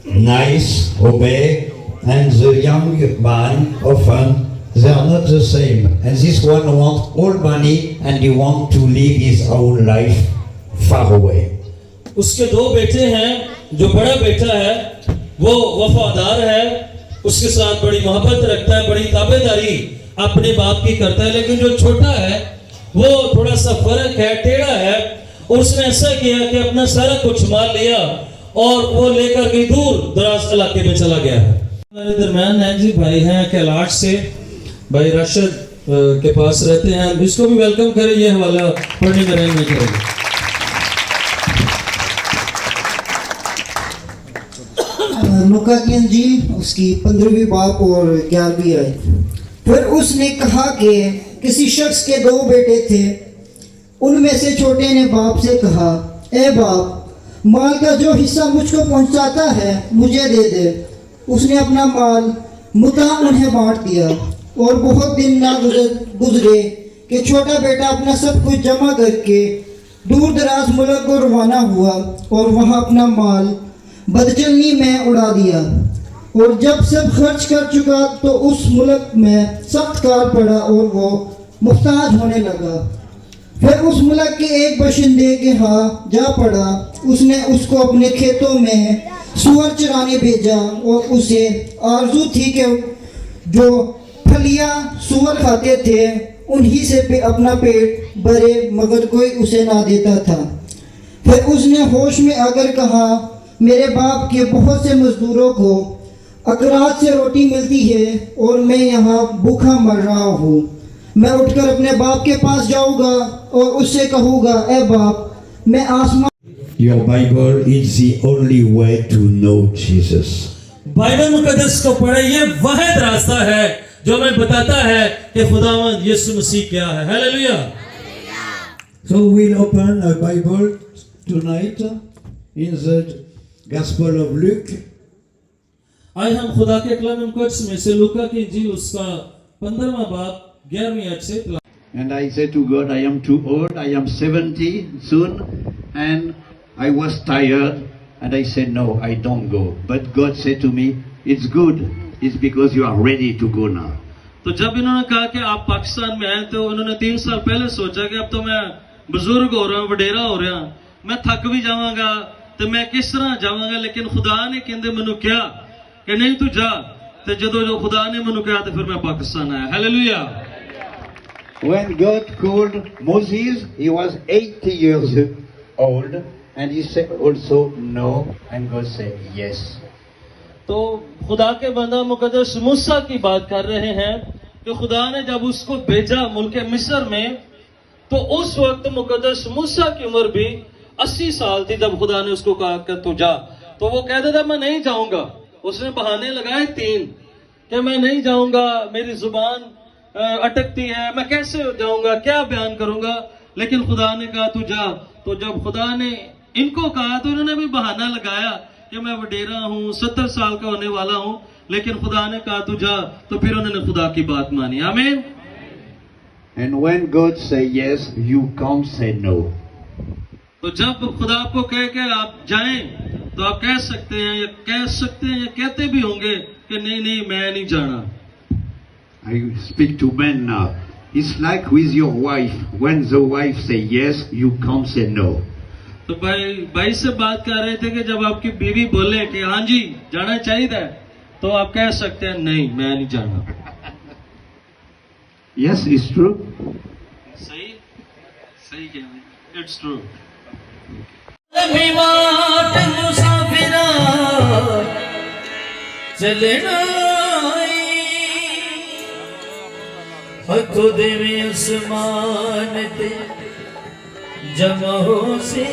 nice, obey, and the young man often they are not the same. And this one wants all money and he wants to live his own life far away. उसके दो बेटे हैं, जो बड़ा बेटा है वो वफादार है, उसके साथ बड़ी मोहब्बत रखता है, बड़ी ताबेदारी अपने बाप की करता है, लेकिन जो छोटा है वो थोड़ा सा फर्क है, टेढ़ा है, और उसने ऐसा किया कि अपना सारा कुछ माल लिया और वो लेकर के दूर दराज इलाके में चला गया है। हमारे दरम्यान हैं जी भाई हैं कैलाश से, भाई राशिद के पास रहते हैं, इसको भी वेलकम करें, ये हवाला पढ़ने में रहने करेंगे। लूका की इंजील उसकी 15वीं बाब और 11वीं आयत। फिर उसने कहा कि किसी शख्स के 2 बेटे थे। उनमें से छोटे ने बाप से कहा, ए बाप, माल का जो हिस्सा मुझको पहुंचाता है मुझे दे दे। उसने अपना माल मुता उन्हें बांट दिया। और बहुत दिन ना गुजरे कि छोटा बेटा अपना सब कुछ जमा करके दूर दराज मुल्क को रवाना हुआ और वहाँ अपना माल बदचलनी में उड़ा दिया। और जब सब खर्च कर चुका तो उस मुल्क में सख्त काल पड़ा और वो मुहताज होने लगा। फिर उस मुल्क के एक बशिंदे के यहाँ जा पड़ा। उसने उसको अपने खेतों में सूअर चराने भेजा और उसे आरजू थी कि जो फलियाँ सूअर खाते थे उन्हीं से अपना पेट भरे, मगर कोई उसे ना देता था। फिर उसने होश में आकर कहा, मेरे बाप के बहुत से मजदूरों को अकरात से रोटी मिलती है और मैं यहाँ भूखा मर रहा हूँ। मैं उठकर अपने बाप के पास जाऊँगा और उससे कहूँगा, ए बाप, मैं आसमान। Your Bible is the only way to know Jesus. Bible मुकद्दस को पढ़े, ये वाहिद रास्ता है जो हमें बताता है कि खुदावंद यीशु मसीह क्या है। Hallelujah. So we'll open a Bible tonight in the Gospel of Luke. आज हम खुदा के कलाम मुकद्दस में से लूका की इंजील उसका 15वां बाब 11वीं आयत से। And I said to God, I am too old, I am 70 soon, and I was tired, and I said, no, I don't go. But God said to me, it's good, it's because you are ready to go now. तो जब इन्होंने कहा कि आप पाकिस्तान में आए तो उन्होंने 3 साल पहले सोचा कि अब तो मैं बुजुर्ग हो रहा हूँ, वडेरा हो रहा हूँ, मैं थक भी जाऊंगा तो मैं किस तरह जाऊंगा। लेकिन खुदा ने कहते मैनू क्या कि नहीं तू जा। तो जो खुदा ने मैनू कहा तो फिर मैं पाकिस्तान आया। Hallelujah. When God called Moses, he was 80 years old, and he said also no, and God said yes. तो खुदा के बंदा मुकद्दस मूसा की बात कर रहे हैं कि खुदा ने जब उसको भेजा मुल्क मिस्र में, तो उस वक्त मुकद्दस मूसा की उम्र भी 80 साल थी जब खुदा ने उसको कहा कि तू जा। तो वो कहता था मैं नहीं जाऊंगा। उसने बहाने लगाए 3 कि मैं नहीं जाऊंगा, मेरी जुबान अटकती है, मैं कैसे जाऊंगा, क्या बयान करूंगा। लेकिन खुदा ने कहा तू जा। तो जब खुदा ने इनको कहा तो इन्होंने भी बहाना लगाया कि मैं वडेरा हूँ, 70 साल का होने वाला हूँ। लेकिन खुदा ने कहा तू जा, तो फिर उन्होंने खुदा की बात मानी। आमीन। And when God say yes, you can't say no. तो जब खुदा आपको कहे कि आप जाएं, तो आप कह सकते हैं या कहते भी होंगे कि नहीं मैं नहीं जाना। I speak to men now. It's like with your wife. When the wife say yes, you can't say no. तो भाई से बात कर रहे थे कि जब आपकी बीवी बोले कि हाँ जी जाना चाहिए, तो आप कह सकते हैं नहीं मैं नहीं जाना। Yes, it's true. सही क्या? It's true. खुद में आसमान ते जमा से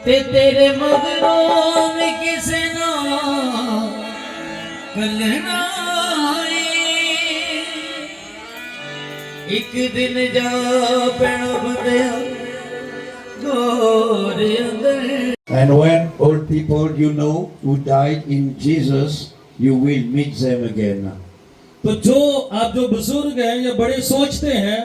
तेरे मगरों में किसे ना कलना एक दिन जा पेड़ बंदिया गोरे अंदर। And when old people you know who died in Jesus, you will meet them again. तो जो आप जो बुजुर्ग हैं या बड़े सोचते हैं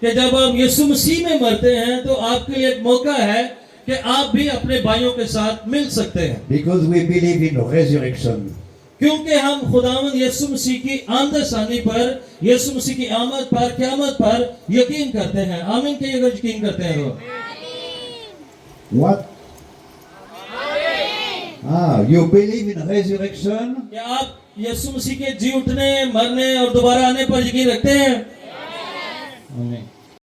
कि जब आप यीशु मसीह में मरते हैं तो आपके लिए एक मौका है कि आप भी अपने भाइयों के साथ मिल सकते हैं, because we believe in resurrection. क्योंकि हम खुदावंद यीशु मसीह की आमद-सानी पर, यीशु मसीह की आमद पर, क़यामत पर यकीन करते हैं। आमीन के अगर यकीन करते हैं तो What? You believe in resurrection? क्या आप यीशु मसीह के जी उठने, मरने और दोबारा आने पर यकीन रखते हैं? आमीन।